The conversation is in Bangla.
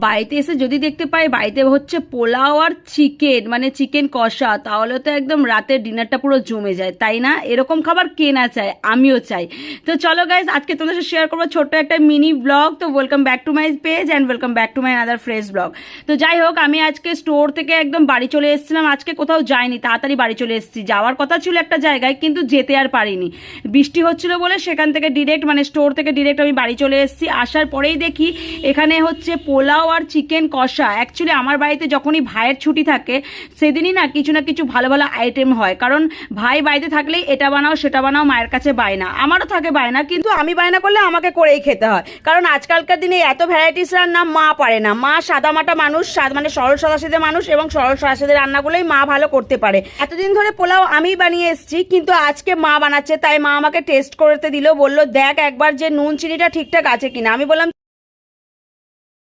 বাড়িতে এসে যদি দেখতে পাই বাড়িতে হচ্ছে পোলাও আর চিকেন, মানে চিকেন কষা, তাহলে তো একদম রাতের ডিনারটা পুরো জমে যায়, তাই না? এরকম খাবার কে না চায়, আমিও চাই। তো চলো গাইজ, আজকে তোমাদের সাথে শেয়ার করবো ছোট্ট একটা মিনি ব্লগ। তো welcome back to my page and welcome back to my other fresh blog. তো যাই হোক, আমি আজকে স্টোর থেকে একদম বাড়ি চলে এসেছিলাম। আজকে কোথাও যাইনি, তাড়াতাড়ি বাড়ি চলে এসেছি। যাওয়ার কথা ছিল একটা জায়গায়, কিন্তু যেতে আর পারিনি, বৃষ্টি হচ্ছিল বলে। সেখান থেকে ডিরেক্ট, মানে স্টোর থেকে ডিরেক্ট আমি বাড়ি চলে এসেছি। আসার পরেই দেখি এখানে হচ্ছে পোলাও আর চিকেন কষা। অ্যাকচুয়ালি আমার বাড়িতে যখনই ভাইয়ের ছুটি থাকে সেদিনই না কিছু ভালো ভালো আইটেম হয়, কারণ ভাই বাড়িতে থাকলেই এটা বানাও সেটা বানাও, মায়ের কাছে বায়না, আমারও থাকে বায়না, কিন্তু আমি বায়না করলে আমাকে করেই খেতে হয়। কারণ আজকালকার দিনে এত ভ্যারাইটিস রান্না মা পারে না। মা সাদামাটা মানুষ, মানে সরল সাদাসিধে মানুষ, এবং সরল সাদাসিধে রান্নাগুলোই মা ভালো করতে পারে। এতদিন ধরে পোলাও আমি বানিয়ে এসেছি, কিন্তু আজকে মা বানাচ্ছে, তাই মা আমাকে টেস্ট করতে দিল। বললো দেখ একবার যে নুন চিনিটা ঠিকঠাক আছে কিনা। আমি বললাম